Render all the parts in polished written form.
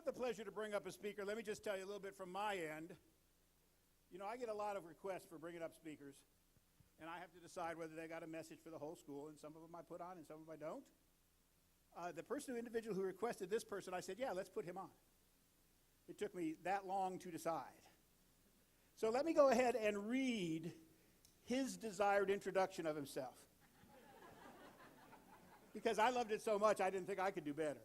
the pleasure to bring up a speaker. Let me just tell you a little bit from my end. You know, I get a lot of requests for bringing up speakers, and I have to decide whether they got a message for the whole school, and some of them I put on and some of them I don't. The individual who requested this person, I said, yeah, let's put him on. It took me that long to decide. So let me go ahead and read his desired introduction of himself. Because I loved it so much, I didn't think I could do better.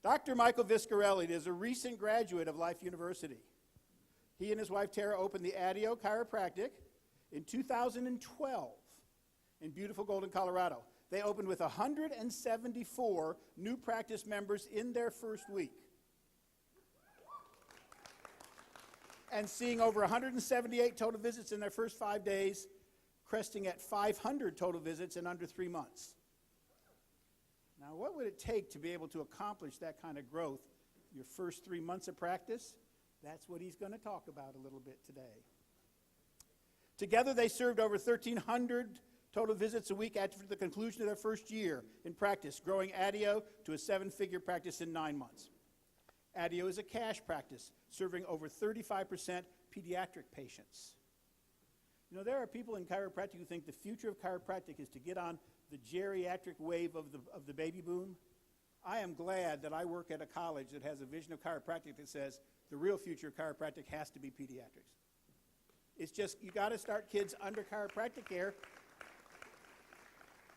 Dr. Michael Viscarelli is a recent graduate of Life University. He and his wife Tara opened the ADIO Chiropractic in 2012 in beautiful Golden, Colorado. They opened with 174 new practice members in their first week, and seeing over 178 total visits in their first 5 days, cresting at 500 total visits in under 3 months. Now, what would it take to be able to accomplish that kind of growth your first 3 months of practice? That's what he's going to talk about a little bit today. Together, they served over 1,300 total visits a week after the conclusion of their first year in practice, growing ADIO to a 7-figure practice in 9 months. ADIO is a cash practice, serving over 35% pediatric patients. You know, there are people in chiropractic who think the future of chiropractic is to get on the geriatric wave of the baby boom. I am glad that I work at a college that has a vision of chiropractic that says the real future of chiropractic has to be pediatrics. It's just, you got to start kids under chiropractic care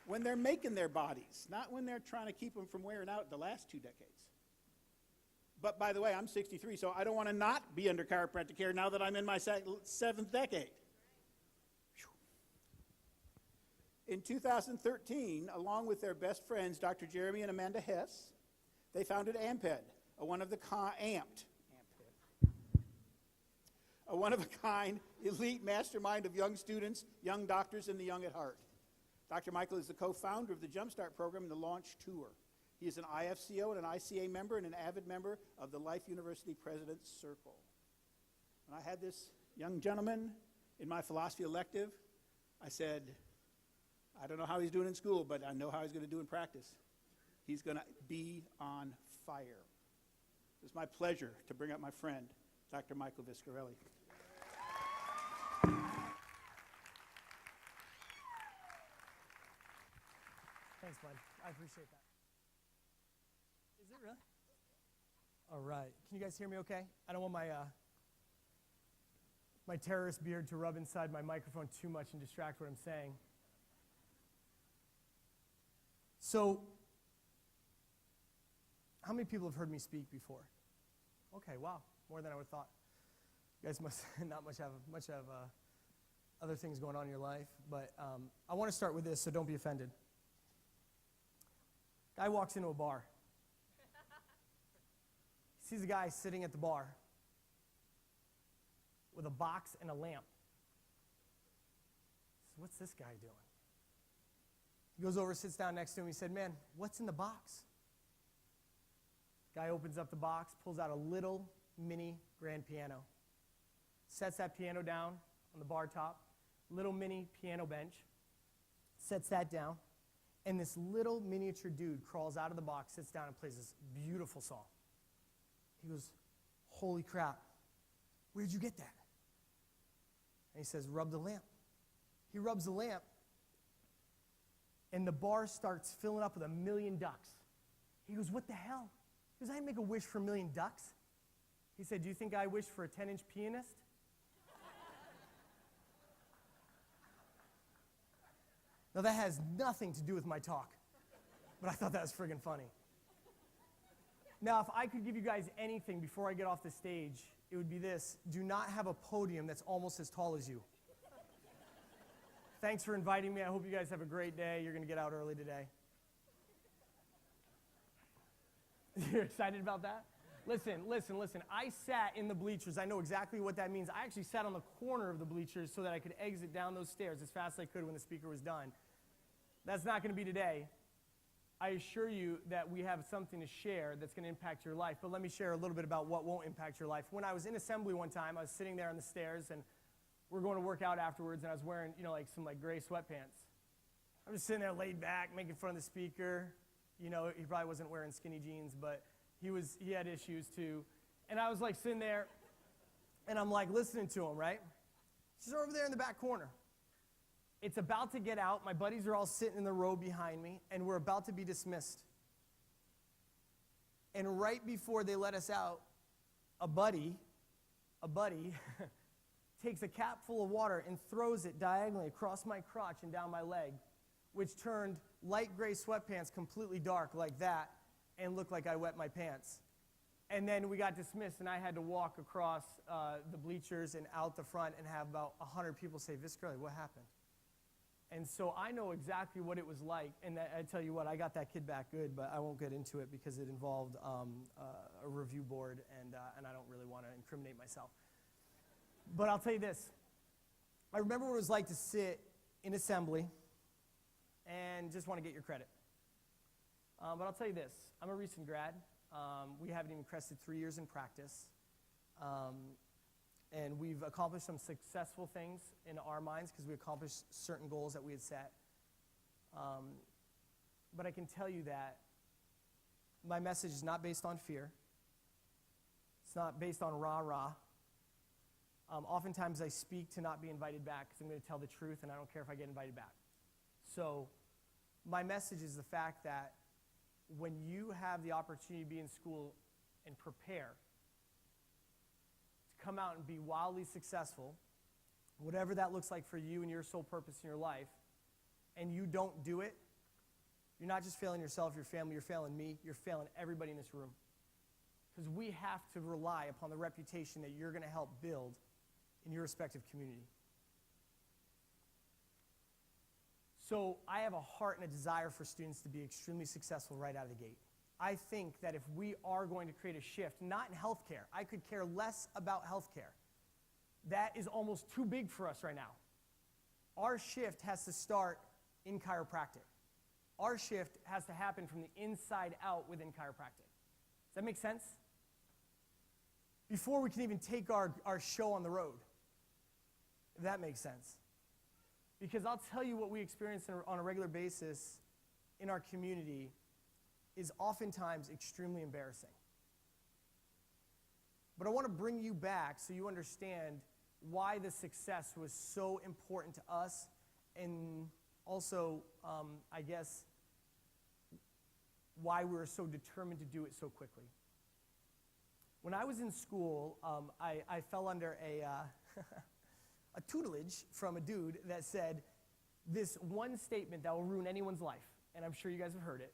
when they're making their bodies, not when they're trying to keep them from wearing out the last 2 decades. But by the way, I'm 63, so I don't want to not be under chiropractic care now that I'm in my 7th decade. In 2013, along with their best friends, Dr. Jeremy and Amanda Hess, they founded AMPED, a one-of-a-kind elite mastermind of young students, young doctors, and the young at heart. Dr. Michael is the co-founder of the Jumpstart program and the Launch Tour. He is an IFCO and an ICA member and an avid member of the Life University President's Circle. When I had this young gentleman in my philosophy elective, I said, I don't know how he's doing in school, but I know how he's going to do in practice. He's going to be on fire. It's my pleasure to bring up my friend, Dr. Michael Viscarelli. Thanks, bud. I appreciate that. Is it really? All right. Can you guys hear me okay? I don't want my terrorist beard to rub inside my microphone too much and distract what I'm saying. So, how many people have heard me speak before? Okay, wow, more than I would have thought. You guys must not have other things going on in your life, but I want to start with this, so don't be offended. Guy walks into a bar. Sees a guy sitting at the bar with a box and a lamp. So what's this guy doing? He goes over, sits down next to him. He said, man, what's in the box? Guy opens up the box, pulls out a little mini grand piano, sets that piano down on the bar top, little mini piano bench, sets that down, and this little miniature dude crawls out of the box, sits down, and plays this beautiful song. He goes, holy crap, where'd you get that? And he says, rub the lamp. He rubs the lamp, and the bar starts filling up with 1,000,000 ducks. He goes, what the hell? He goes, I didn't make a wish for 1,000,000 ducks. He said, do you think I wished for a 10-inch pianist? Now, that has nothing to do with my talk, but I thought that was friggin' funny. Now, if I could give you guys anything before I get off the stage, it would be this. Do not have a podium that's almost as tall as you. Thanks for inviting me. I hope you guys have a great day. You're going to get out early today. You're excited about that? Listen. I sat in the bleachers. I know exactly what that means. I actually sat on the corner of the bleachers so that I could exit down those stairs as fast as I could when the speaker was done. That's not going to be today. I assure you that we have something to share that's going to impact your life. But let me share a little bit about what won't impact your life. When I was in assembly one time, I was sitting there on the stairs, and we're going to work out afterwards, and I was wearing, some gray sweatpants. I'm just sitting there laid back, making fun of the speaker. He probably wasn't wearing skinny jeans, but He had issues too. And I was like sitting there, and I'm like listening to him, right? She's over there in the back corner. It's about to get out. My buddies are all sitting in the row behind me, and we're about to be dismissed. And right before they let us out, a buddy takes a cap full of water and throws it diagonally across my crotch and down my leg, which turned light gray sweatpants completely dark like that and looked like I wet my pants. And then we got dismissed, and I had to walk across the bleachers and out the front and have about 100 people say, Viscarelli, what happened? And so I know exactly what it was like. And I tell you what, I got that kid back good, but I won't get into it because it involved a review board, and I don't really want to incriminate myself. But I'll tell you this. I remember what it was like to sit in assembly and just want to get your credit. But I'll tell you this. I'm a recent grad. We haven't even crested 3 years in practice. And we've accomplished some successful things in our minds because we accomplished certain goals that we had set. But I can tell you that my message is not based on fear. It's not based on rah-rah. Oftentimes I speak to not be invited back because I'm going to tell the truth, and I don't care if I get invited back. So my message is the fact that when you have the opportunity to be in school and prepare to come out and be wildly successful, whatever that looks like for you and your sole purpose in your life, and you don't do it, you're not just failing yourself, your family, you're failing me, you're failing everybody in this room. Because we have to rely upon the reputation that you're going to help build in your respective community. So I have a heart and a desire for students to be extremely successful right out of the gate. I think that if we are going to create a shift, not in healthcare, I could care less about healthcare. That is almost too big for us right now. Our shift has to start in chiropractic. Our shift has to happen from the inside out within chiropractic. Does that make sense? Before we can even take our show on the road, if that makes sense. Because I'll tell you what we experience on a regular basis in our community is oftentimes extremely embarrassing. But I want to bring you back so you understand why the success was so important to us, and also, I guess, why we were so determined to do it so quickly. When I was in school, I fell under a tutelage from a dude that said this one statement that will ruin anyone's life, and I'm sure you guys have heard it,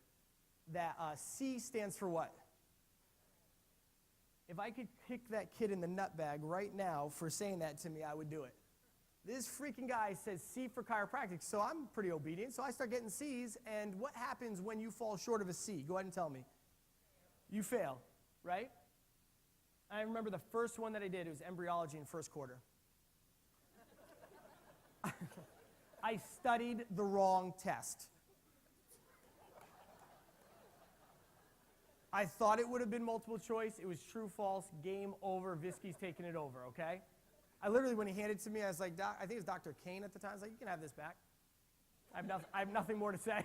that C stands for what? If I could kick that kid in the nutbag right now for saying that to me, I would do it. This freaking guy says C for chiropractic, so I'm pretty obedient, so I start getting C's, and what happens when you fall short of a C? Go ahead and tell me. You fail, right? I remember the first one that I did, it was embryology in first quarter. I studied the wrong test. I thought it would have been multiple choice. It was true, false, game over, Visky's taking it over, okay? I literally, when he handed it to me, I was like, I think it was Dr. Kane at the time. I was like, you can have this back. I have nothing more to say.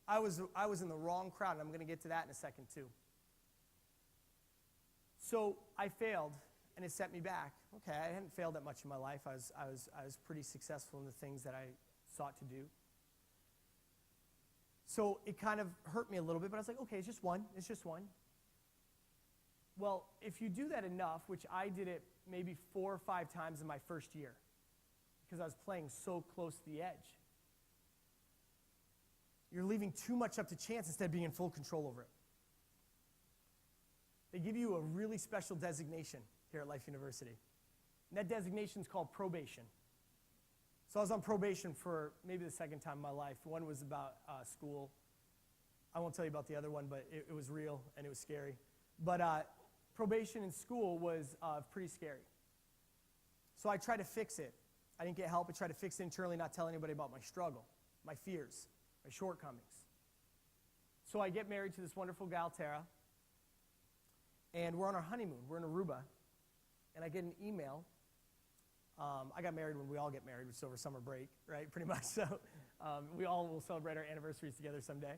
I was in the wrong crowd, and I'm going to get to that in a second, too. So I failed, and it set me back. Okay, I hadn't failed that much in my life. I was pretty successful in the things that I sought to do. So it kind of hurt me a little bit, but I was like, okay, it's just one. Well, if you do that enough, which I did it maybe 4 or 5 times in my first year, because I was playing so close to the edge, you're leaving too much up to chance instead of being in full control over it. They give you a really special designation here at Life University. And that designation is called probation. So I was on probation for maybe the second time in my life. One was about school. I won't tell you about the other one, but it was real and it was scary. But probation in school was pretty scary. So I tried to fix it. I didn't get help. I tried to fix it internally, not tell anybody about my struggle, my fears, my shortcomings. So I get married to this wonderful gal, Tara, and we're on our honeymoon. We're in Aruba, and I get an email. I got married when we all get married, which is over summer break, right, pretty much. So we all will celebrate our anniversaries together someday.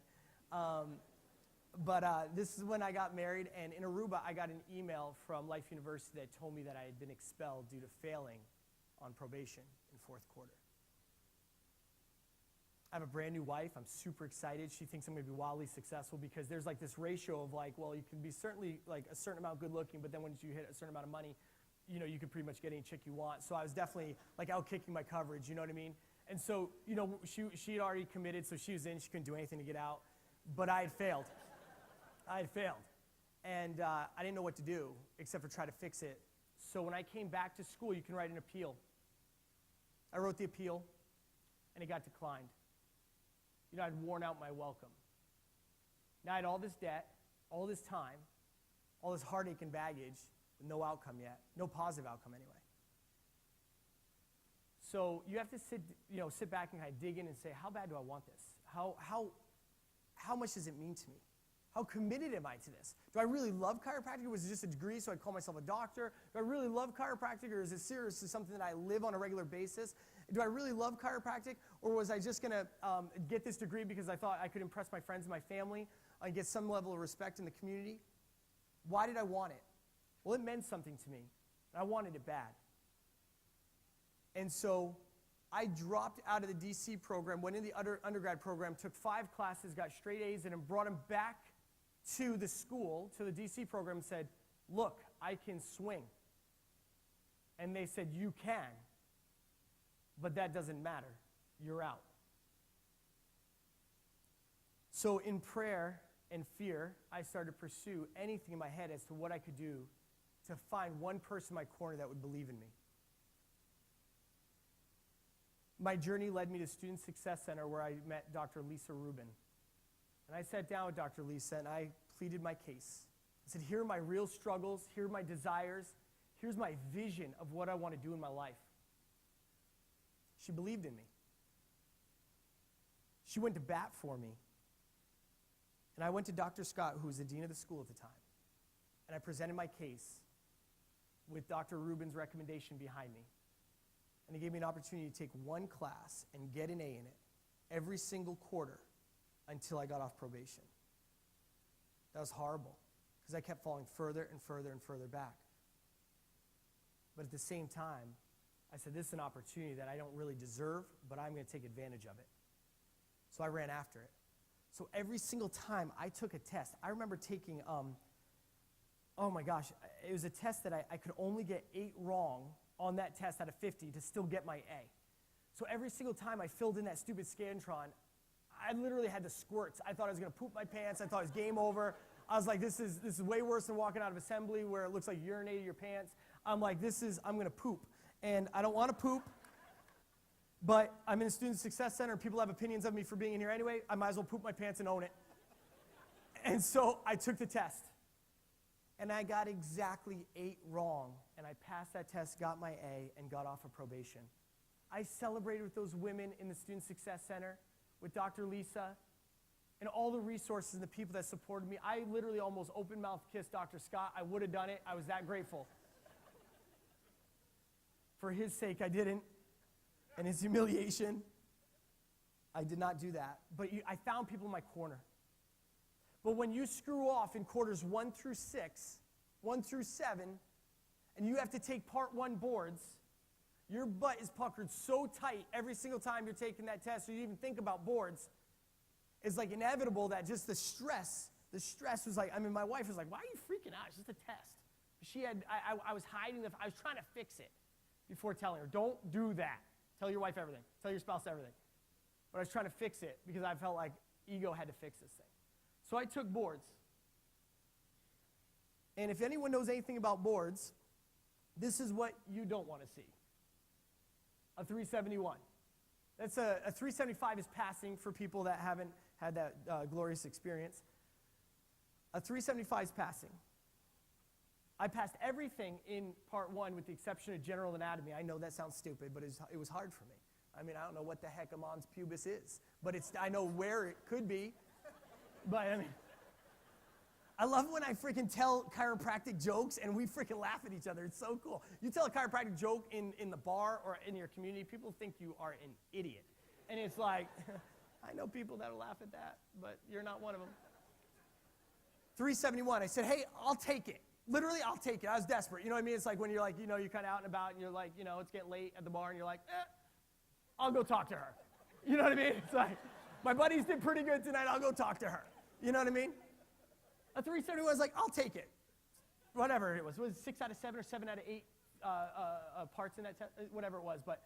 But this is when I got married, and in Aruba, I got an email from Life University that told me that I had been expelled due to failing on probation in fourth quarter. I have a brand new wife. I'm super excited. She thinks I'm going to be wildly successful because there's like this ratio of like, well, you can be certainly like a certain amount good looking, but then once you hit a certain amount of money, you know, you can pretty much get any chick you want. So I was definitely like out kicking my coverage, you know what I mean? And so, you know, she had already committed, so she was in. She couldn't do anything to get out. But I had failed. And I didn't know what to do except for try to fix it. So when I came back to school, you can write an appeal. I wrote the appeal, and it got declined. You know, I'd worn out my welcome. Now I had all this debt, all this time, all this heartache and baggage, with no outcome yet, no positive outcome anyway. So you have to sit back and kind of dig in and say, how bad do I want this? How much does it mean to me? How committed am I to this? Do I really love chiropractic, or was it just a degree so I'd call myself a doctor? Do I really love chiropractic, or is it seriously something that I live on a regular basis? Do I really love chiropractic, or was I just going to get this degree because I thought I could impress my friends and my family and get some level of respect in the community? Why did I want it? Well, it meant something to me. I wanted it bad. And so I dropped out of the DC program, went in the undergrad program, took 5 classes, got straight A's, and then brought them back to the school, to the DC program, and said, look, I can swing. And they said, you can, but that doesn't matter. You're out. So in prayer and fear, I started to pursue anything in my head as to what I could do to find one person in my corner that would believe in me. My journey led me to Student Success Center, where I met Dr. Lisa Rubin. And I sat down with Dr. Lisa and I pleaded my case. I said, here are my real struggles, here are my desires, here's my vision of what I want to do in my life. She believed in me. She went to bat for me. And I went to Dr. Scott, who was the dean of the school at the time, and I presented my case with Dr. Rubin's recommendation behind me. And he gave me an opportunity to take one class and get an A in it every single quarter until I got off probation. That was horrible, because I kept falling further and further and further back. But at the same time, I said, this is an opportunity that I don't really deserve, but I'm going to take advantage of it. So I ran after it. So every single time I took a test, I remember taking, oh my gosh, it was a test that I could only get 8 wrong on that test out of 50 to still get my A. So every single time I filled in that stupid Scantron, I literally had the squirts. I thought I was going to poop my pants. I thought it was game over. I was like, this is way worse than walking out of assembly where it looks like you urinated your pants. I'm like, I'm going to poop. And I don't want to poop, but I'm in a Student Success Center. People have opinions of me for being in here anyway. I might as well poop my pants and own it. And so I took the test. And I got exactly 8 wrong. And I passed that test, got my A, and got off of probation. I celebrated with those women in the Student Success Center, with Dr. Lisa, and all the resources and the people that supported me. I literally almost open-mouth kissed Dr. Scott. I would have done it. I was that grateful. For his sake, I didn't. And his humiliation, I did not do that. But I found people in my corner. But when you screw off in quarters 1 through 6, 1 through 7, and you have to take part 1 boards, your butt is puckered so tight every single time you're taking that test, or you even think about boards. It's like inevitable that just the stress was like, I mean, my wife was like, why are you freaking out? It's just a test. I was hiding, I was trying to fix it before telling her, don't do that. Tell your wife everything. Tell your spouse everything. But I was trying to fix it because I felt like ego had to fix this thing. So I took boards. And if anyone knows anything about boards, this is what you don't want to see. A 371. That's a 375 is passing for people that haven't had that glorious experience. A 375 is passing. I passed everything in part 1 with the exception of general anatomy. I know that sounds stupid, but it was hard for me. I mean, I don't know what the heck a mons pubis is, but I know where it could be. But I mean, I love when I freaking tell chiropractic jokes and we freaking laugh at each other. It's so cool. You tell a chiropractic joke in the bar or in your community, people think you are an idiot. And it's like, I know people that'll laugh at that, but you're not one of them. 371. I said, hey, I'll take it. Literally, I'll take it. I was desperate. You know what I mean? It's like when you're like, you're kind of out and about and you're like, it's getting late at the bar and you're like, I'll go talk to her. You know what I mean? It's like, my buddies did pretty good tonight. I'll go talk to her. You know what I mean? A 371 was like, I'll take it. Whatever it was. Was it 6 out of 7 or 7 out of 8 parts in that test? Whatever it was. But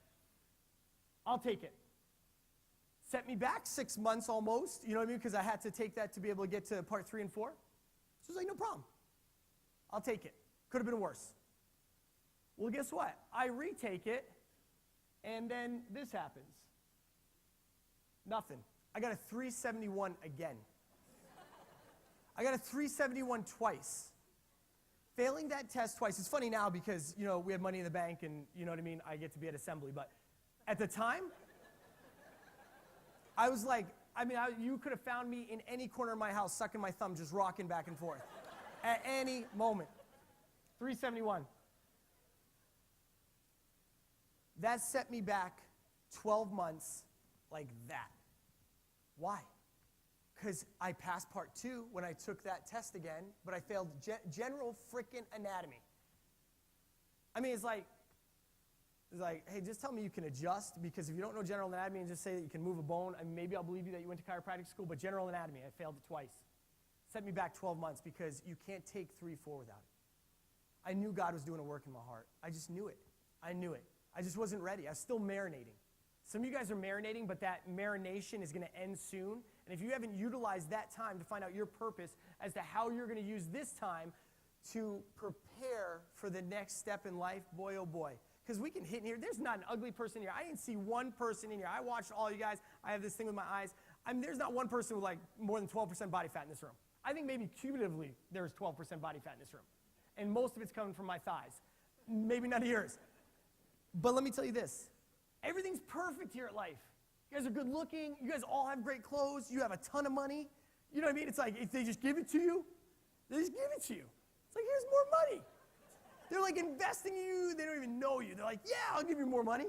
I'll take it. Set me back 6 months almost. You know what I mean? Because I had to take that to be able to get to part 3 and 4. So I was like, no problem. I'll take it. Could have been worse. Well, guess what? I retake it, and then this happens. Nothing. I got a 371 again. I got a 371 twice. Failing that test twice. It's funny now because, we have money in the bank, and you know what I mean? I get to be at assembly. But at the time, I was like, you could have found me in any corner of my house sucking my thumb, just rocking back and forth. At any moment. 371. That set me back 12 months like that. Why? Because I passed part 2 when I took that test again, but I failed general frickin' anatomy. It's like, hey, just tell me you can adjust, because if you don't know general anatomy and just say that you can move a bone, maybe I'll believe you that you went to chiropractic school, but general anatomy, I failed it twice. Set me back 12 months because you can't take 3, 4 without it. I knew God was doing a work in my heart. I just knew it. I knew it. I just wasn't ready. I was still marinating. Some of you guys are marinating, but that marination is going to end soon. And if you haven't utilized that time to find out your purpose as to how you're going to use this time to prepare for the next step in life, boy, oh boy. Because we can hit in here. There's not an ugly person here. I didn't see one person in here. I watched all you guys. I have this thing with my eyes. There's not one person with like more than 12% body fat in this room. I think maybe cumulatively there's 12% body fat in this room. And most of it's coming from my thighs. Maybe none of yours. But let me tell you this. Everything's perfect here at life. You guys are good looking. You guys all have great clothes. You have a ton of money. You know what I mean? It's like if they just give it to you, they just give it to you. It's like, here's more money. They're like investing in you. They don't even know you. They're like, yeah, I'll give you more money.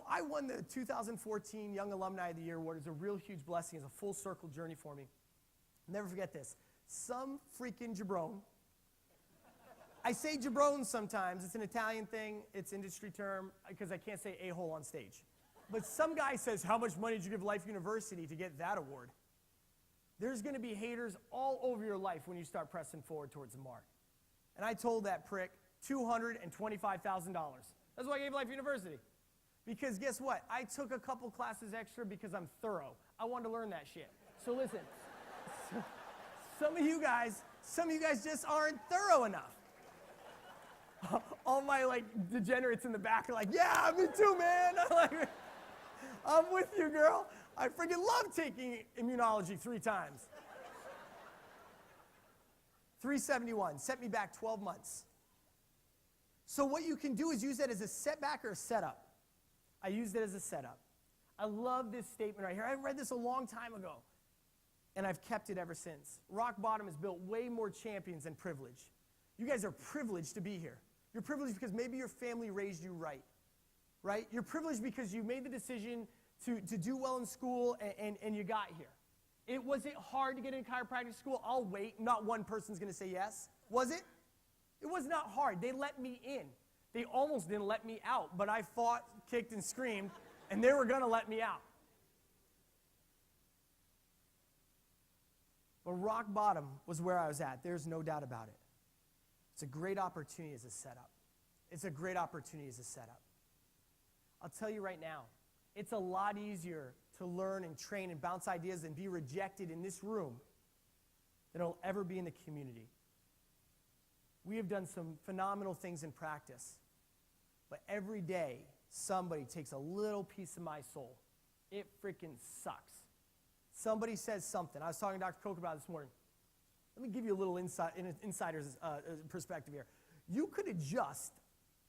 I won the 2014 Young Alumni of the Year award. It was a real huge blessing. It's a full circle journey for me. I'll never forget this. Some freaking jabron. I say jabron sometimes. It's an Italian thing. It's industry term because I can't say a-hole on stage. But some guy says, how much money did you give Life University to get that award? There's going to be haters all over your life when you start pressing forward towards the mark. And I told that prick $225,000. That's why I gave Life University. Because guess what? I took a couple classes extra because I'm thorough. I wanted to learn that shit. So listen, some of you guys just aren't thorough enough. All my degenerates in the back are like, yeah, me too, man. I'm with you, girl. I freaking love taking immunology 3 times. 371, set me back 12 months. So what you can do is use that as a setback or a setup. I used it as a setup. I love this statement right here. I read this a long time ago, and I've kept it ever since. Rock bottom has built way more champions than privilege. You guys are privileged to be here. You're privileged because maybe your family raised you right? You're privileged because you made the decision to do well in school and you got here. Was it hard to get into chiropractic school? I'll wait. Not one person's going to say yes. Was it? It was not hard. They let me in. They almost didn't let me out, but I fought, kicked, and screamed, and they were going to let me out. But rock bottom was where I was at. There's no doubt about it. It's a great opportunity as a setup. It's a great opportunity as a setup. I'll tell you right now, it's a lot easier to learn and train and bounce ideas and be rejected in this room than it'll ever be in the community. We have done some phenomenal things in practice, but every day somebody takes a little piece of my soul. It freaking sucks. Somebody says something. I was talking to Dr. Koch about it this morning. Let me give you a little insider's perspective here. You could adjust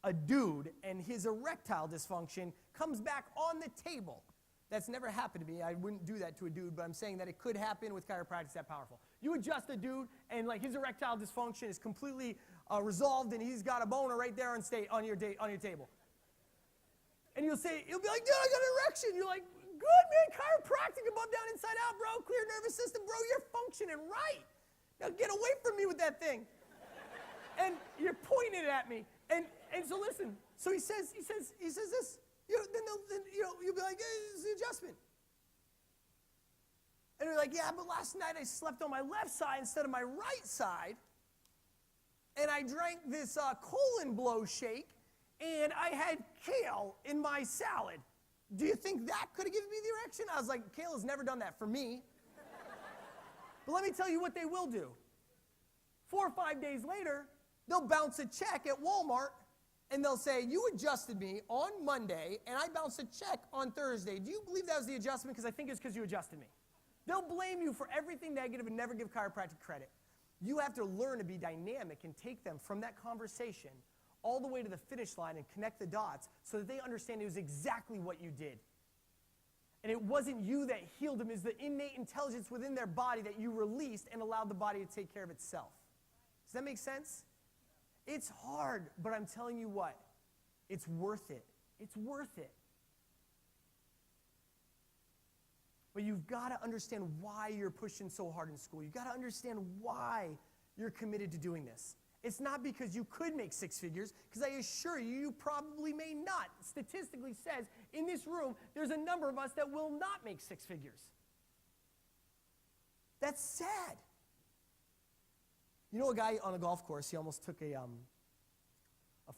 a dude and his erectile dysfunction comes back on the table. That's never happened to me. I wouldn't do that to a dude, but I'm saying that it could happen with chiropractic. It's that powerful. You adjust a dude and his erectile dysfunction is completely resolved and he's got a boner right there on your table. And you'll be like, dude, I got an erection. You're like, good, man, chiropractic above, down, inside, inside out, bro. Clear nervous system, bro. You're functioning right. Now get away from me with that thing. And you're pointing it at me. And so listen. So he says this. Then you'll be like, hey, this is the adjustment. And you're like, yeah, but last night I slept on my left side instead of my right side. And I drank this colon blow shake. And I had kale in my salad. Do you think that could have given me the erection? I was like, kale has never done that for me. But let me tell you what they will do. 4 or 5 days later, they'll bounce a check at Walmart, and they'll say, you adjusted me on Monday, and I bounced a check on Thursday. Do you believe that was the adjustment? Because I think it's because you adjusted me. They'll blame you for everything negative and never give chiropractic credit. You have to learn to be dynamic and take them from that conversation all the way to the finish line and connect the dots so that they understand it was exactly what you did. And it wasn't you that healed them. It's the innate intelligence within their body that you released and allowed the body to take care of itself. Does that make sense? It's hard, but I'm telling you what, it's worth it. It's worth it. But you've got to understand why you're pushing so hard in school. You've got to understand why you're committed to doing this. It's not because you could make 6 figures, because I assure you, you probably may not. Statistically says, in this room, there's a number of us that will not make 6 figures. That's sad. You know a guy on a golf course, he almost took a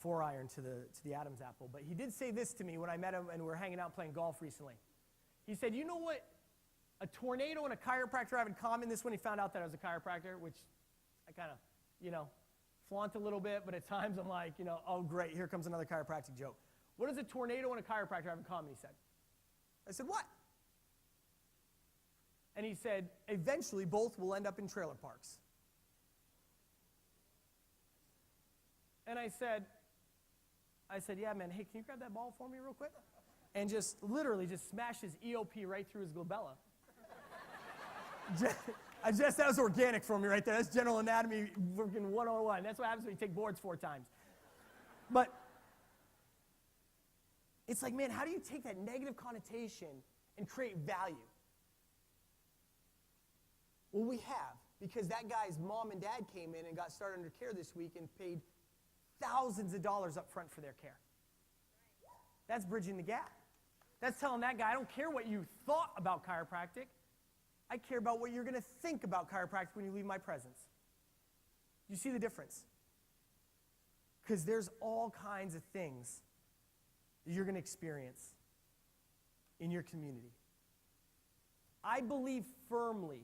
4-iron to the Adam's apple, but he did say this to me when I met him and we were hanging out playing golf recently. He said, you know what a tornado and a chiropractor have in common? This when he found out that I was a chiropractor, which I kind of, flaunt a little bit, but at times I'm like, oh great, here comes another chiropractic joke. What does a tornado and a chiropractor have in common, he said. I said, what? And he said, eventually both will end up in trailer parks. And I said, yeah, man, hey, can you grab that ball for me real quick? And just literally just smashed his EOP right through his glabella. That was organic for me right there. That's general anatomy working 101. That's what happens when you take boards 4 times. But it's like, man, how do you take that negative connotation and create value? Well, we have, because that guy's mom and dad came in and got started under care this week and paid thousands of dollars up front for their care. That's bridging the gap. That's telling that guy, I don't care what you thought about chiropractic. I care about what you're going to think about chiropractic when you leave my presence. You see the difference? Because there's all kinds of things that you're going to experience in your community. I believe firmly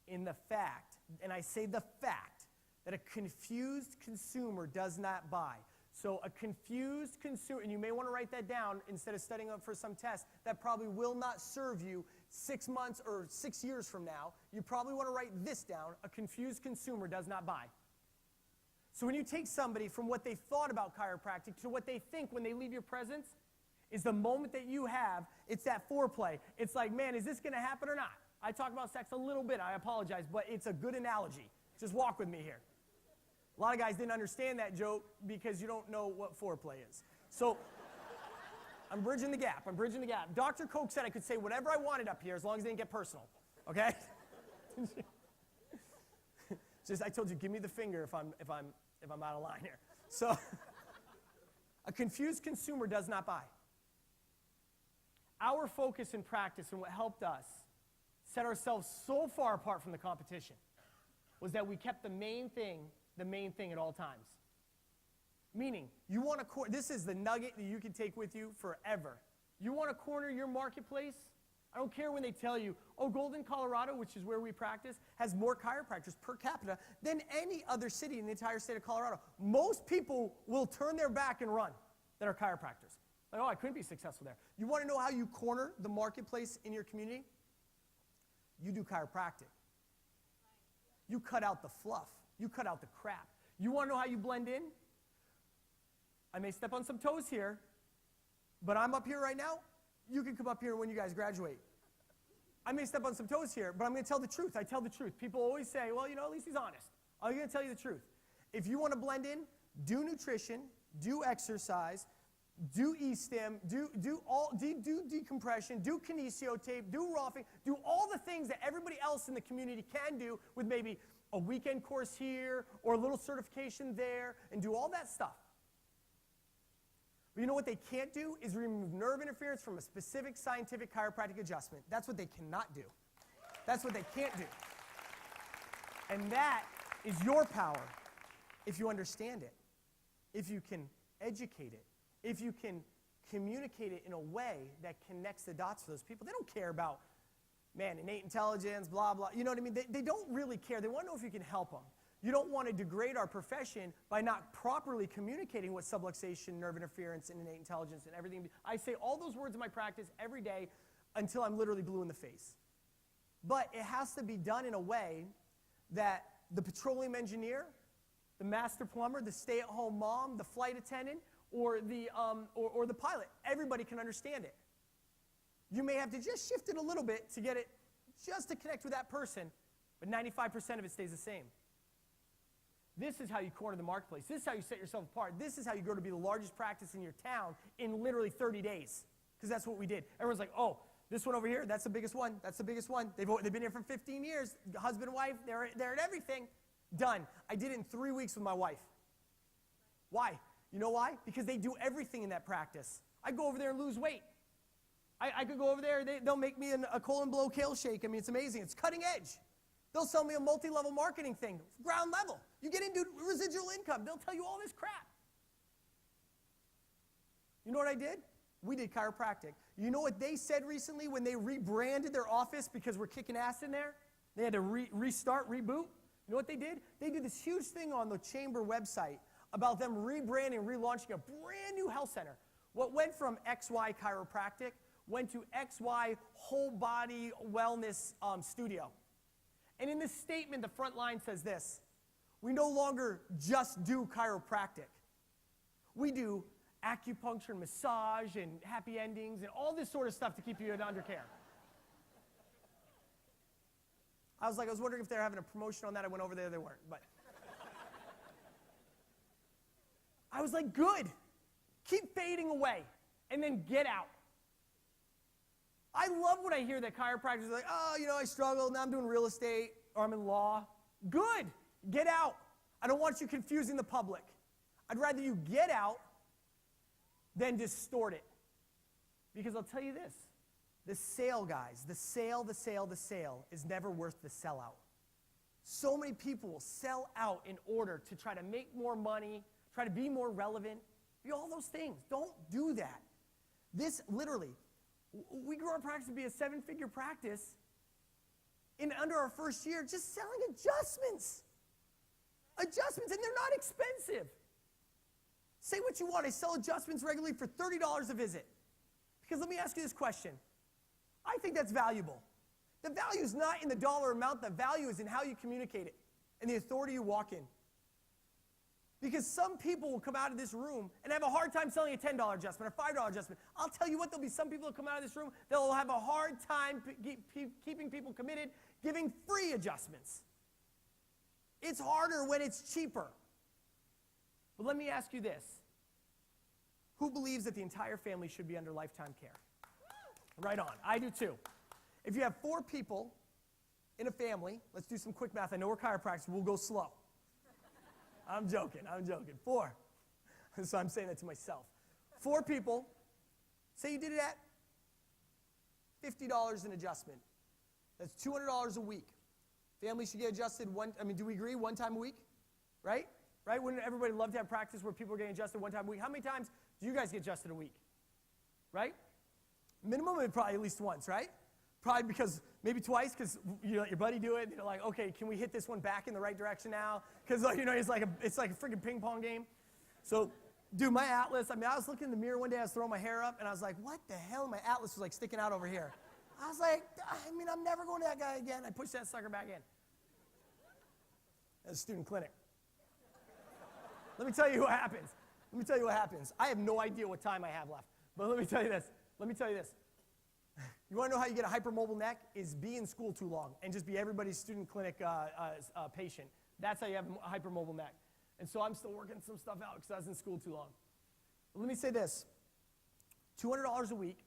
in the fact, and I say the fact, that a confused consumer does not buy. So a confused consumer, and you may want to write that down instead of studying up for some test, that probably will not serve you 6 months or 6 years from now. You probably want to write this down. A confused consumer does not buy. So when you take somebody from what they thought about chiropractic to what they think when they leave your presence, is the moment that you have, it's that foreplay. It's like, man, is this going to happen or not? I talk about sex a little bit, I apologize, but it's a good analogy. Just walk with me here. A lot of guys didn't understand that joke because you don't know what foreplay is. So I'm bridging the gap. Dr. Koch said I could say whatever I wanted up here as long as it didn't get personal. Okay? I told you, give me the finger if I'm out of line here. So a confused consumer does not buy. Our focus in practice and what helped us set ourselves so far apart from the competition was that we kept the main thing at all times. Meaning, you want to this is the nugget that you can take with you forever. You want to corner your marketplace? I don't care when they tell you, oh, Golden, Colorado, which is where we practice, has more chiropractors per capita than any other city in the entire state of Colorado. Most people will turn their back and run that are chiropractors. Like, oh, I couldn't be successful there. You want to know how you corner the marketplace in your community? You do chiropractic. You cut out the fluff. You cut out the crap. You want to know how you blend in? I may step on some toes here, but I'm up here right now. You can come up here when you guys graduate. I may step on some toes here, but I'm going to tell the truth. I tell the truth. People always say, well, at least he's honest. I'm going to tell you the truth. If you want to blend in, do nutrition, do exercise, do e-stim, do decompression, do kinesiotape, do roughing, do all the things that everybody else in the community can do with maybe a weekend course here or a little certification there, and do all that stuff. But you know what they can't do is remove nerve interference from a specific scientific chiropractic adjustment. That's what they cannot do. That's what they can't do. And that is your power if you understand it, if you can educate it, if you can communicate it in a way that connects the dots for those people. They don't care about, man, innate intelligence, blah, blah. You know what I mean? They don't really care. They want to know if you can help them. You don't want to degrade our profession by not properly communicating what subluxation, nerve interference, and innate intelligence and everything. I say all those words in my practice every day until I'm literally blue in the face. But it has to be done in a way that the petroleum engineer, the master plumber, the stay-at-home mom, the flight attendant, or the pilot, everybody can understand it. You may have to just shift it a little bit to get it just to connect with that person, but 95% of it stays the same. This is how you corner the marketplace. This is how you set yourself apart. This is how you grow to be the largest practice in your town in literally 30 days, because that's what we did. Everyone's like, oh, this one over here, that's the biggest one. That's the biggest one. They've been here for 15 years. Husband and wife, they're at everything. Done. I did it in 3 weeks with my wife. Why? You know why? Because they do everything in that practice. I go over there and lose weight. I could go over there, they'll make me a colon blow kale shake. I mean, it's amazing. It's cutting edge. They'll sell me a multi-level marketing thing, ground level. You get into residual income. They'll tell you all this crap. You know what I did? We did chiropractic. You know what they said recently when they rebranded their office because we're kicking ass in there? They had to restart, reboot. You know what they did? They did this huge thing on the chamber website about them rebranding, relaunching a brand new health center. What went from XY Chiropractic went to XY Whole Body Wellness Studio. And in this statement, the front line says this: we no longer just do chiropractic. We do acupuncture and massage and happy endings and all this sort of stuff to keep you under care. I was wondering if they were having a promotion on that. I went over there, they weren't. But I was like, good. Keep fading away and then get out. I love when I hear that chiropractors are like, oh, you know, I struggled, now I'm doing real estate, or I'm in law. Good. Get out. I don't want you confusing the public. I'd rather you get out than distort it. Because I'll tell you this, the sale, guys, the sale is never worth the sellout. So many people will sell out in order to try to make more money, try to be more relevant, be all those things. Don't do that. This literally, we grew our practice to be a 7-figure practice in under our first year just selling adjustments. Adjustments, and they're not expensive. Say what you want. I sell adjustments regularly for $30 a visit. Because let me ask you this question. I think that's valuable. The value is not in the dollar amount. The value is in how you communicate it and the authority you walk in. Because some people will come out of this room and have a hard time selling a $10 adjustment or $5 adjustment. I'll tell you what, there'll be some people who come out of this room that will have a hard time keeping people committed, giving free adjustments. It's harder when it's cheaper. But let me ask you this. Who believes that the entire family should be under lifetime care? Right on. I do too. If you have 4 people in a family, let's do some quick math. I know we're chiropractors, we'll go slow. I'm joking. 4. So I'm saying that to myself. 4 people, say you did it at $50 an adjustment. That's $200 a week. Family should get adjusted do we agree, 1 time a week? Right? Right? Wouldn't everybody love to have practice where people are getting adjusted 1 time a week? How many times do you guys get adjusted a week? Right? Minimum, probably at least once, right? Probably because, maybe twice, because you let your buddy do it, and you're like, okay, can we hit this one back in the right direction now? Because, it's like a freaking ping pong game. So, dude, my atlas, I was looking in the mirror one day, I was throwing my hair up, and I was like, what the hell? My atlas was sticking out over here. I was like, I'm never going to that guy again. I pushed that sucker back in. That's a student clinic. Let me tell you what happens. I have no idea what time I have left. But let me tell you this. You want to know how you get a hypermobile neck? Is be in school too long and just be everybody's student clinic patient. That's how you have a hypermobile neck. And so I'm still working some stuff out because I was in school too long. But let me say this. $200 a week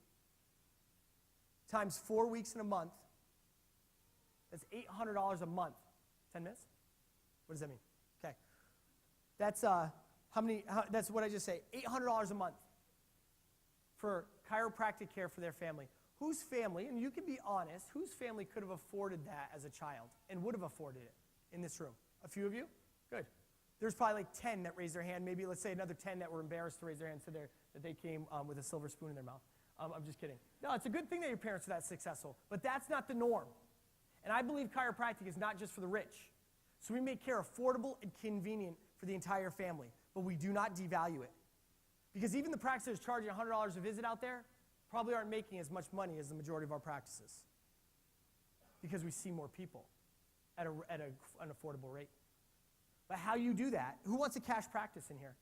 times 4 weeks in a month. That's $800 a month. 10 minutes? What does that mean? Okay. That's that's what I just say. $800 a month for chiropractic care for their family. Whose family, and you can be honest, whose family could have afforded that as a child and would have afforded it in this room? A few of you? Good. There's probably like 10 that raised their hand. Maybe let's say another 10 that were embarrassed to raise their hand so that they came with a silver spoon in their mouth. I'm just kidding. No, it's a good thing that your parents are that successful, but that's not the norm. And I believe chiropractic is not just for the rich. So we make care affordable and convenient for the entire family, but we do not devalue it. Because even the practices charging $100 a visit out there probably aren't making as much money as the majority of our practices because we see more people at an affordable rate. But how you do that, who wants a cash practice in here?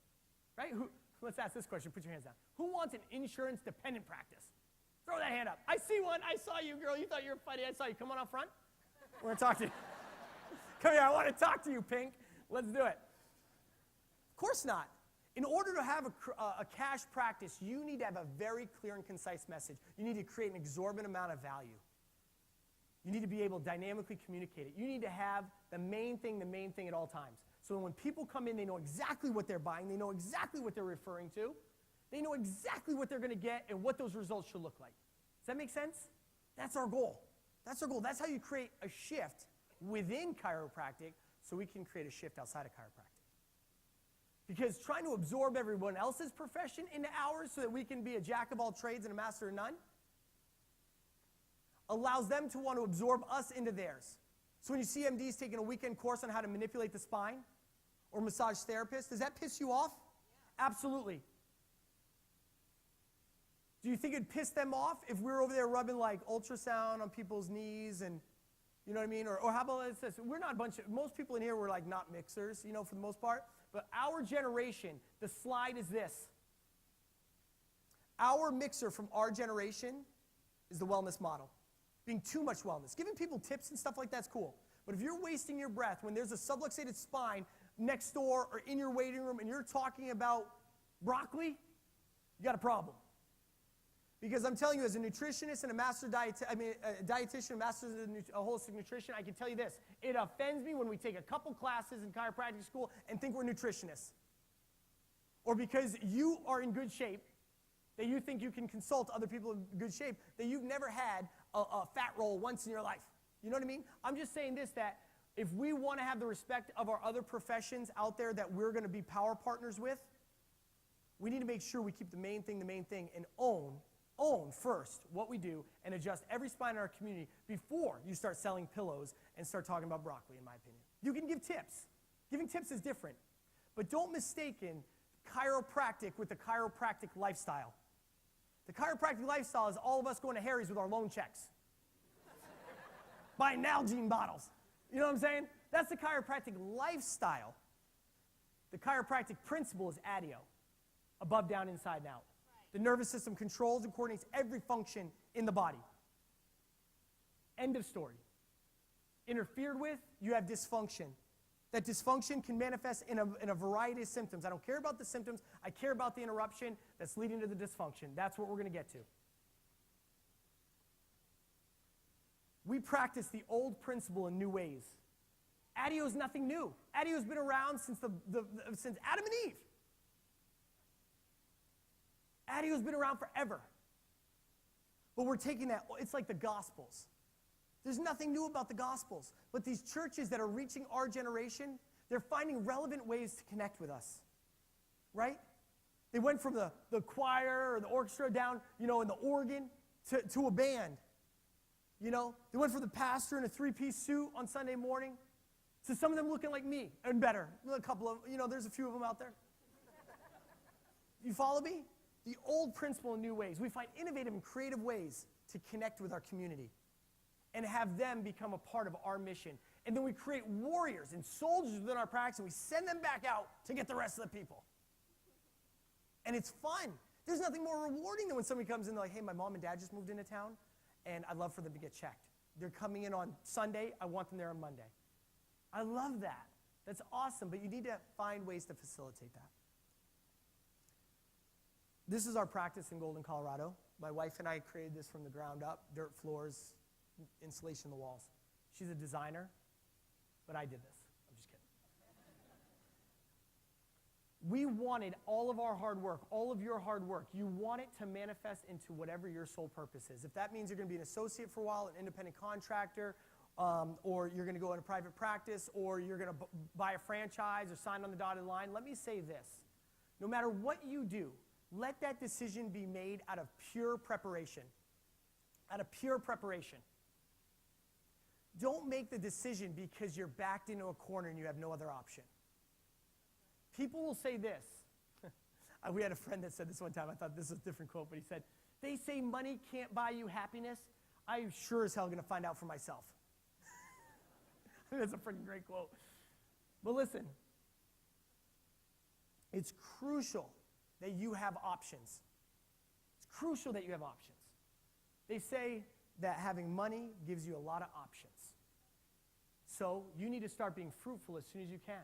Right? Let's ask this question. Put your hands down. Who wants an insurance-dependent practice? Throw that hand up. I see one. I saw you, girl. You thought you were funny. I saw you. Come on up front. I want to talk to you. Come here. I want to talk to you, Pink. Let's do it. Of course not. In order to have a cash practice, you need to have a very clear and concise message. You need to create an exorbitant amount of value. You need to be able to dynamically communicate it. You need to have the main thing at all times. So when people come in, they know exactly what they're buying. They know exactly what they're referring to. They know exactly what they're going to get and what those results should look like. Does that make sense? That's our goal. That's our goal. That's how you create a shift within chiropractic so we can create a shift outside of chiropractic. Because trying to absorb everyone else's profession into ours so that we can be a jack of all trades and a master of none allows them to want to absorb us into theirs. So when you see MDs taking a weekend course on how to manipulate the spine or massage therapists, does that piss you off? Yeah. Absolutely. Do you think it'd piss them off if we were over there rubbing like ultrasound on people's knees and, you know what I mean? Or how about this? We're not most people in here were like not mixers, you know, for the most part. But our generation, the slide is this. Our mixer from our generation is the wellness model. Being too much wellness. Giving people tips and stuff like that's cool. But if you're wasting your breath when there's a subluxated spine next door or in your waiting room and you're talking about broccoli, you got a problem. Because I'm telling you, as a nutritionist and a dietitian, a master of holistic nutrition, I can tell you this. It offends me when we take a couple classes in chiropractic school and think we're nutritionists. Or because you are in good shape, that you think you can consult other people in good shape, that you've never had a fat roll once in your life. You know what I mean? I'm just saying this, that if we want to have the respect of our other professions out there that we're going to be power partners with, we need to make sure we keep the main thing, and own first what we do and adjust every spine in our community before you start selling pillows and start talking about broccoli, in my opinion. You can give tips. Giving tips is different. But don't mistake chiropractic with the chiropractic lifestyle. The chiropractic lifestyle is all of us going to Harry's with our loan checks. Buying Nalgene bottles. You know what I'm saying? That's the chiropractic lifestyle. The chiropractic principle is ADIO. Above, down, inside, and out. The nervous system controls and coordinates every function in the body. End of story. Interfered with, you have dysfunction. That dysfunction can manifest in a variety of symptoms. I don't care about the symptoms. I care about the interruption that's leading to the dysfunction. That's what we're going to get to. We practice the old principle in new ways. ADIO is nothing new. ADIO has been around since since Adam and Eve. ADIO has been around forever. But we're taking that, it's like the Gospels. There's nothing new about the Gospels. But these churches that are reaching our generation, they're finding relevant ways to connect with us. Right? They went from the choir or the orchestra down, in the organ to a band. They went from the pastor in a three-piece suit on Sunday morning to some of them looking like me and better. A couple of, there's a few of them out there. You follow me? The old principle in new ways. We find innovative and creative ways to connect with our community and have them become a part of our mission. And then we create warriors and soldiers within our practice, and we send them back out to get the rest of the people. And it's fun. There's nothing more rewarding than when somebody comes in and they're like, hey, my mom and dad just moved into town, and I'd love for them to get checked. They're coming in on Sunday. I want them there on Monday. I love that. That's awesome, but you need to find ways to facilitate that. This is our practice in Golden, Colorado. My wife and I created this from the ground up, dirt floors, insulation in the walls. She's a designer, but I did this. I'm just kidding. We wanted all of our hard work, all of your hard work, you want it to manifest into whatever your sole purpose is. If that means you're going to be an associate for a while, an independent contractor, or you're going to go into private practice, or you're going to buy a franchise or sign on the dotted line, let me say this. No matter what you do, let that decision be made out of pure preparation. Out of pure preparation. Don't make the decision because you're backed into a corner and you have no other option. People will say this. We had a friend that said this one time. I thought this was a different quote, but he said, they say money can't buy you happiness. I'm sure as hell going to find out for myself. That's a freaking great quote. But listen, it's crucial that you have options. It's crucial that you have options. They say that having money gives you a lot of options. So you need to start being fruitful as soon as you can.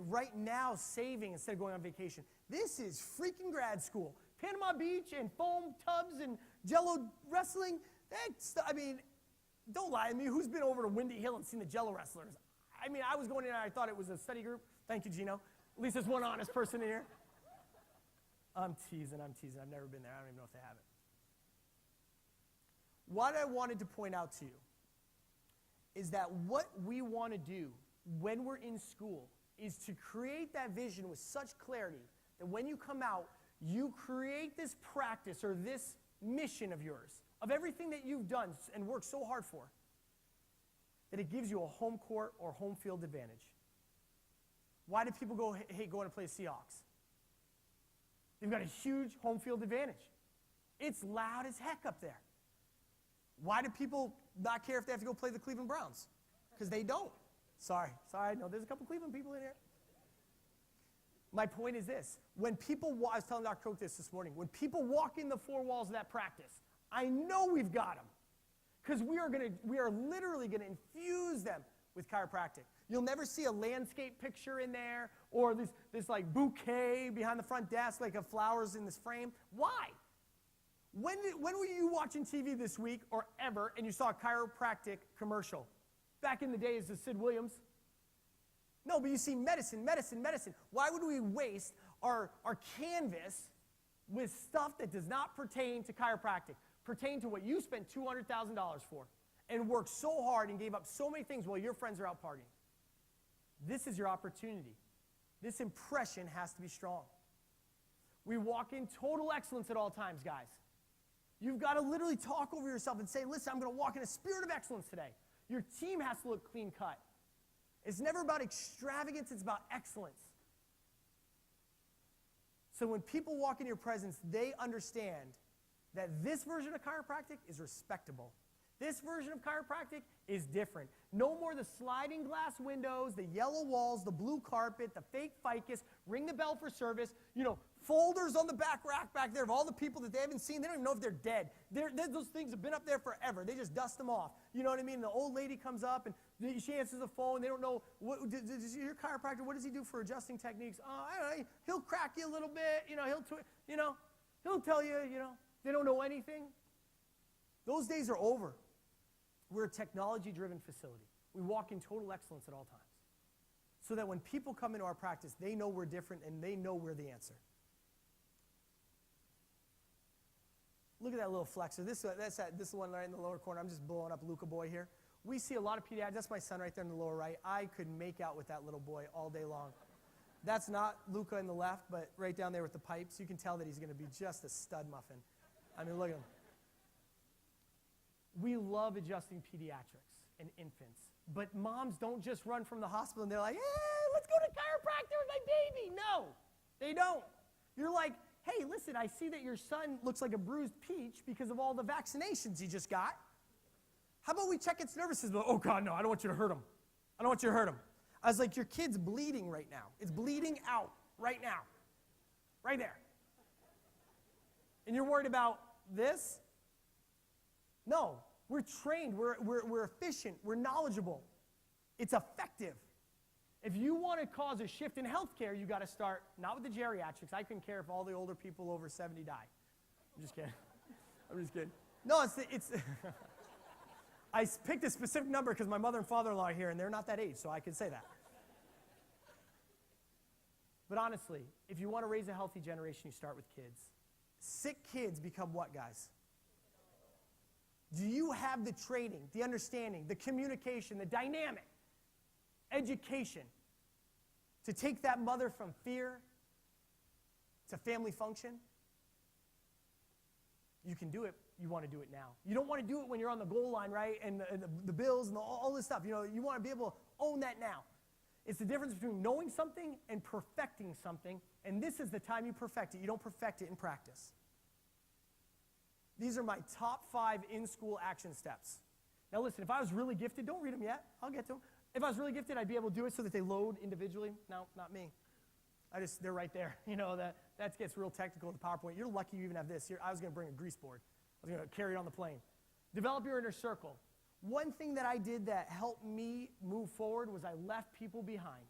Right now, saving instead of going on vacation. This is freaking grad school. Panama Beach and foam tubs and Jello wrestling. Don't lie to me. Who's been over to Windy Hill and seen the Jello wrestlers? I was going in and I thought it was a study group. Thank you, Gino. At least there's one honest person in here. I'm teasing. I've never been there. I don't even know if they have it. What I wanted to point out to you is that what we want to do when we're in school is to create that vision with such clarity that when you come out, you create this practice or this mission of yours, of everything that you've done and worked so hard for, that it gives you a home court or home field advantage. Why do people hate going to play Seahawks? They've got a huge home field advantage. It's loud as heck up there. Why do people not care if they have to go play the Cleveland Browns? Because they don't. Sorry, I know there's a couple Cleveland people in here. My point is this. When people I was telling Dr. Coke this morning. When people walk in the four walls of that practice, I know we've got them. Because we are literally going to infuse them with chiropractic. You'll never see a landscape picture in there or this like bouquet behind the front desk like of flowers in this frame. Why? When were you watching TV this week or ever and you saw a chiropractic commercial? Back in the days of Sid Williams. No, but you see medicine. Why would we waste our canvas with stuff that does not pertain to chiropractic, pertain to what you spent $200,000 for and worked so hard and gave up so many things while your friends are out partying? This is your opportunity. This impression has to be strong. We walk in total excellence at all times, guys. You've got to literally talk over yourself and say, listen, I'm going to walk in a spirit of excellence today. Your team has to look clean cut. It's never about extravagance, it's about excellence. So when people walk in your presence, they understand that this version of chiropractic is respectable. This version of chiropractic is different. No more the sliding glass windows, the yellow walls, the blue carpet, the fake ficus, ring the bell for service, folders on the back rack back there of all the people that they haven't seen. They don't even know if they're dead. Those things have been up there forever. They just dust them off. You know what I mean? The old lady comes up and she answers the phone. They don't know, your chiropractor, what does he do for adjusting techniques? I don't know. He'll crack you a little bit. He'll tell you, they don't know anything. Those days are over. We're a technology-driven facility. We walk in total excellence at all times. So that when people come into our practice, they know we're different and they know we're the answer. Look at that little flexor. This is the one right in the lower corner. I'm just blowing up Luca boy here. We see a lot of pediatrics. That's my son right there in the lower right. I could make out with that little boy all day long. That's not Luca in the left, but right down there with the pipes. You can tell that he's going to be just a stud muffin. Look at him. We love adjusting pediatrics and infants. But moms don't just run from the hospital and they're like, let's go to chiropractor with my baby. No, they don't. You're like, hey, listen, I see that your son looks like a bruised peach because of all the vaccinations he just got. How about we check its nervous system? Oh, God, no, I don't want you to hurt him. I don't want you to hurt him. I was like, your kid's bleeding right now. It's bleeding out right now. Right there. And you're worried about this? No, we're trained, we're efficient, we're knowledgeable. It's effective. If you want to cause a shift in healthcare, you got to start, not with the geriatrics. I couldn't care if all the older people over 70 die. I'm just kidding. I'm just kidding. No, it's I picked a specific number because my mother and father-in-law are here, and they're not that age, so I can say that. But honestly, if you want to raise a healthy generation, you start with kids. Sick kids become what, guys? Do you have the training, the understanding, the communication, the dynamic, education to take that mother from fear to family function? You can do it. You want to do it now. You don't want to do it when you're on the goal line, right? And the bills and all this stuff. You know, you want to be able to own that now. It's the difference between knowing something and perfecting something, and this is the time you perfect it. You don't perfect it in practice. These are my top 5 in-school action steps. Now listen, if I was really gifted, don't read them yet. I'll get to them. If I was really gifted, I'd be able to do it so that they load individually. No, not me. They're right there. You know, that gets real technical with the PowerPoint. You're lucky you even have this. I was going to bring a grease board. I was going to carry it on the plane. Develop your inner circle. One thing that I did that helped me move forward was I left people behind.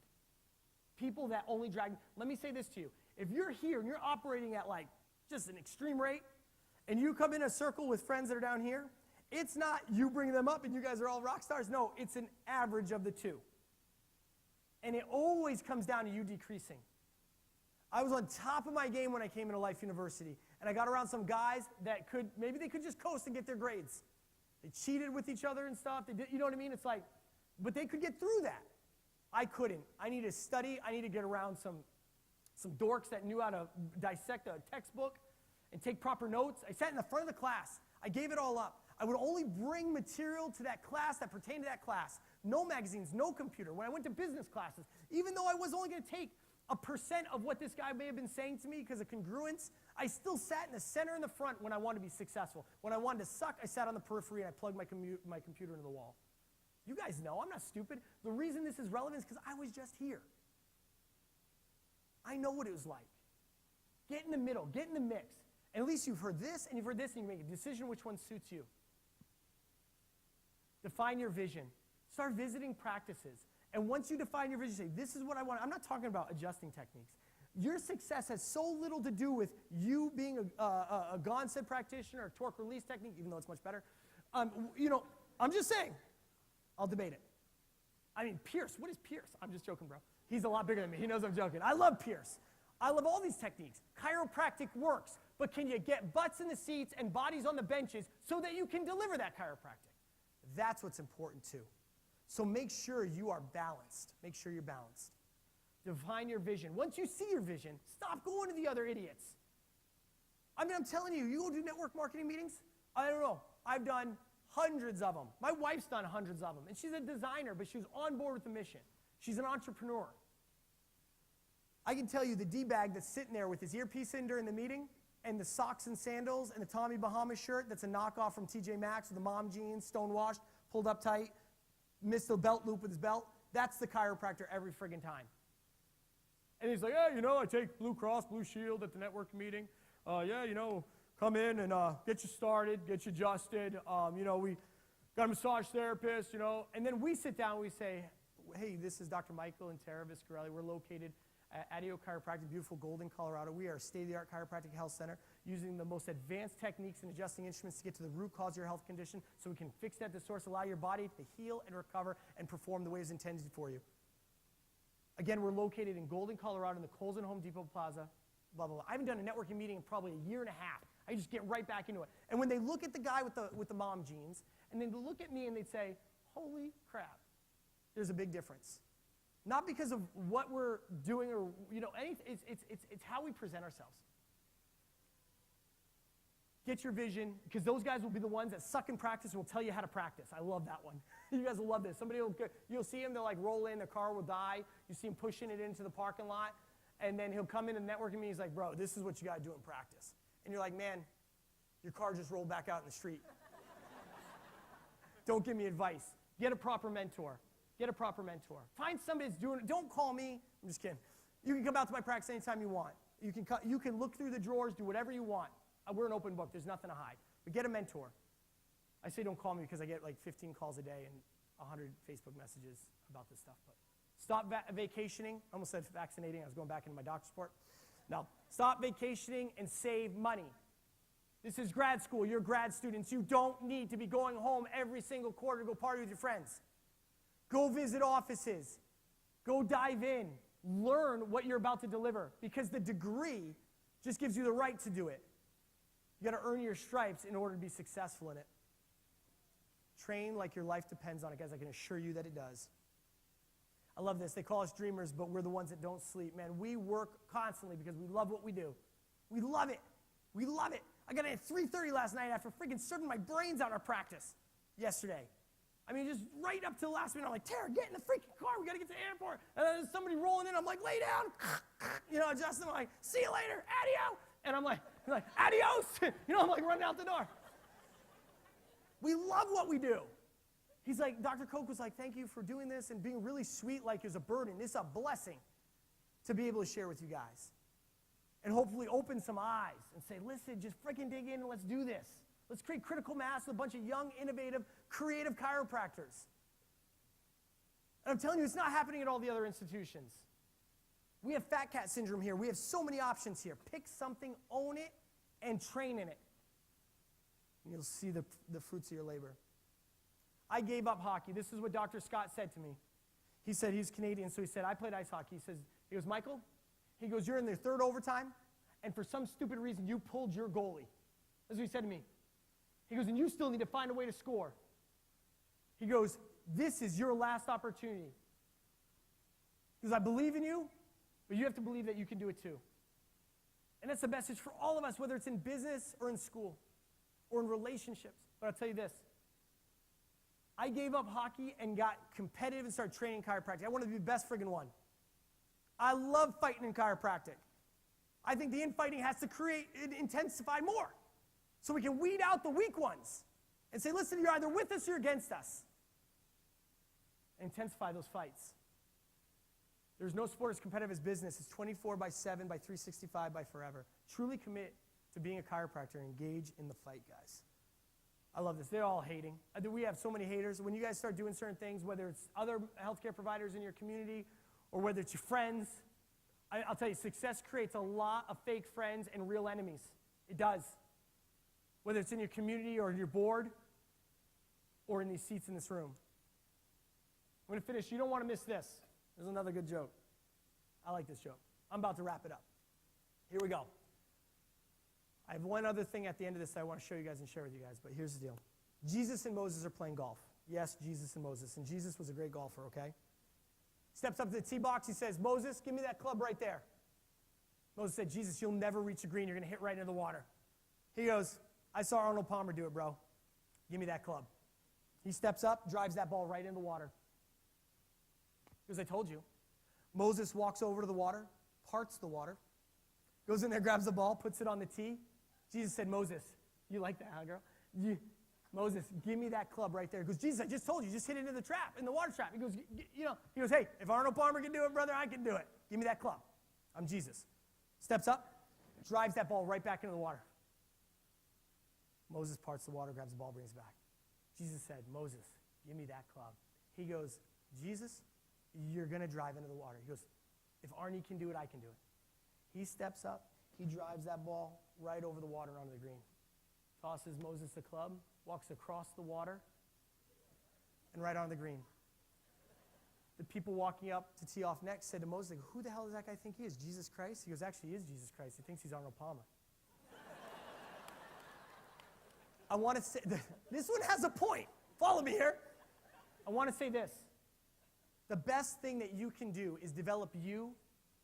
People that only drag me. Let me say this to you. If you're here and you're operating at like just an extreme rate, and you come in a circle with friends that are down here, it's not you bring them up and you guys are all rock stars. No, it's an average of the two. And it always comes down to you decreasing. I was on top of my game when I came into Life University, and I got around some guys that maybe they could just coast and get their grades. They cheated with each other and stuff. They did, you know what I mean? It's like, but they could get through that. I couldn't. I needed to study. I needed to get around some dorks that knew how to dissect a textbook and take proper notes. I sat in the front of the class. I gave it all up. I would only bring material to that class that pertained to that class. No magazines, no computer. When I went to business classes, even though I was only going to take 1% of what this guy may have been saying to me because of congruence, I still sat in the center in the front when I wanted to be successful. When I wanted to suck, I sat on the periphery and I plugged my computer into the wall. You guys know, I'm not stupid. The reason this is relevant is because I was just here. I know what it was like. Get in the middle, get in the mix. And at least you've heard this and you've heard this and you make a decision which one suits you. Define your vision. Start visiting practices. And once you define your vision, say, this is what I want. I'm not talking about adjusting techniques. Your success has so little to do with you being a Gonset practitioner or torque release technique, even though it's much better. You know, I'm just saying. I'll debate it. I mean, Pierce, what is Pierce? I'm just joking, bro. He's a lot bigger than me. He knows I'm joking. I love Pierce. I love all these techniques. Chiropractic works, but can you get butts in the seats and bodies on the benches so that you can deliver that chiropractic? That's what's important too. So make sure you are balanced. Make sure you're balanced. Define your vision. Once you see your vision, stop going to the other idiots. I mean, I'm telling you, you go do network marketing meetings? I don't know. I've done hundreds of them. My wife's done hundreds of them. And she's a designer, but she was on board with the mission. She's an entrepreneur. I can tell you the D-bag that's sitting there with his earpiece in during the meeting and the socks and sandals and the Tommy Bahama shirt that's a knockoff from TJ Maxx with the mom jeans, stonewashed, pulled up tight, missed the belt loop with his belt. That's the chiropractor every friggin' time. And he's like, yeah, you know, I take Blue Cross, Blue Shield at the network meeting. Yeah, you know, come in and get you started, get you adjusted. You know, we got a massage therapist, you know. And then we sit down and we say, hey, this is Dr. Michael and Tara Viscarelli. We're located at Adio Chiropractic, beautiful Golden, Colorado. We are a state-of-the-art chiropractic health center using the most advanced techniques and adjusting instruments to get to the root cause of your health condition so we can fix that at the source, allow your body to heal and recover and perform the way it's intended for you. Again, we're located in Golden, Colorado in the Kohl's and Home Depot Plaza, blah, blah, blah. I haven't done a networking meeting in probably a year and a half. I just get right back into it. And when they look at the guy with the mom jeans, and then they look at me and they'd say, holy crap, there's a big difference. Not because of what we're doing or, you know, anything. It's how we present ourselves. Get your vision, because those guys will be the ones that suck in practice and will tell you how to practice. I love that one. You guys will love this. You'll see him, they'll like roll in, their car will die. You see him pushing it into the parking lot, and then he'll come in and network with me. He's like, bro, this is what you got to do in practice. And you're like, man, your car just rolled back out in the street. Don't give me advice. Get a proper mentor. Get a proper mentor. Find somebody that's doing it. Don't call me. I'm just kidding. You can come out to my practice anytime you want. You can look through the drawers, do whatever you want. We're an open book. There's nothing to hide. But get a mentor. I say don't call me because I get like 15 calls a day and 100 Facebook messages about this stuff. But Stop vacationing. I almost said vaccinating. I was going back into my doctor's report. No. Stop vacationing and save money. This is grad school. You're grad students. You don't need to be going home every single quarter to go party with your friends. Go visit offices. Go dive in. Learn what you're about to deliver, because the degree just gives you the right to do it. You got to earn your stripes in order to be successful in it. Train like your life depends on it, guys. I can assure you that it does. I love this. They call us dreamers, but we're the ones that don't sleep. Man, we work constantly because we love what we do. We love it. We love it. I got in at 3:30 last night after freaking serving my brains out our practice yesterday. I mean, just right up to the last minute, I'm like, Tara, get in the freaking car. We got to get to the airport. And then there's somebody rolling in. I'm like, lay down. Justin, I'm like, see you later. Adio. And I'm like adios. I'm like running out the door. We love what we do. He's like, Dr. Koch was like, thank you for doing this and being really sweet, like it's a burden. It's a blessing to be able to share with you guys. And hopefully open some eyes and say, listen, just freaking dig in and let's do this. Let's create critical mass with a bunch of young, innovative, creative chiropractors. And I'm telling you, it's not happening at all the other institutions. We have fat cat syndrome here. We have so many options here. Pick something, own it, and train in it. And you'll see the fruits of your labor. I gave up hockey. This is what Dr. Scott said to me. He said, he's Canadian, so he said, I played ice hockey. He goes, Michael, he goes, you're in the third overtime, and for some stupid reason, you pulled your goalie. That's what he said to me. He goes, and you still need to find a way to score. He goes, this is your last opportunity. He goes, I believe in you, but you have to believe that you can do it too. And that's a message for all of us, whether it's in business or in school or in relationships. But I'll tell you this. I gave up hockey and got competitive and started training chiropractic. I wanted to be the best friggin' one. I love fighting in chiropractic. I think the infighting has to intensify more so we can weed out the weak ones and say, listen, you're either with us or against us. And intensify those fights. There's no sport as competitive as business. It's 24/7, by 365, by forever. Truly commit to being a chiropractor and engage in the fight, guys. I love this. They're all hating. We have so many haters. When you guys start doing certain things, whether it's other healthcare providers in your community or whether it's your friends, I'll tell you, success creates a lot of fake friends and real enemies. It does. Whether it's in your community or your board or in these seats in this room. I'm going to finish. You don't want to miss this. There's another good joke. I like this joke. I'm about to wrap it up. Here we go. I have one other thing at the end of this that I want to show you guys and share with you guys, but here's the deal. Jesus and Moses are playing golf. Yes, Jesus and Moses. And Jesus was a great golfer, okay? Steps up to the tee box. He says, Moses, give me that club right there. Moses said, Jesus, you'll never reach the green. You're going to hit right into the water. He goes, I saw Arnold Palmer do it, bro. Give me that club. He steps up, drives that ball right into the water. Because I told you. Moses walks over to the water, parts the water, goes in there, grabs the ball, puts it on the tee. Jesus said, Moses, you like that, huh, girl? Moses, give me that club right there. He goes, Jesus, I just told you, just hit it into the trap, in the water trap. He goes, hey, if Arnold Palmer can do it, brother, I can do it. Give me that club. I'm Jesus. Steps up, drives that ball right back into the water. Moses parts the water, grabs the ball, brings it back. Jesus said, Moses, give me that club. He goes, Jesus, you're going to drive into the water. He goes, if Arnie can do it, I can do it. He steps up. He drives that ball right over the water onto the green. Tosses Moses the club, walks across the water, and right onto the green. The people walking up to tee off next said to Moses, they go, who the hell does that guy think he is? Jesus Christ? He goes, actually, he is Jesus Christ. He thinks he's Arnold Palmer. I want to say, this one has a point. Follow me here. I want to say this. The best thing that you can do is develop you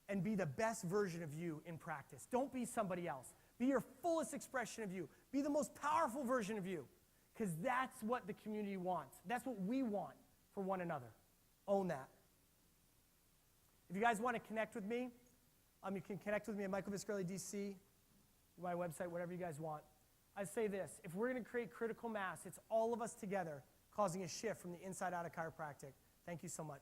and be the best version of you in practice. Don't be somebody else. Be your fullest expression of you. Be the most powerful version of you. Because that's what the community wants. That's what we want for one another. Own that. If you guys want to connect with me, you can connect with me at Michael Viscarelli DC, my website, whatever you guys want. I say this, if we're going to create critical mass, it's all of us together causing a shift from the inside out of chiropractic. Thank you so much.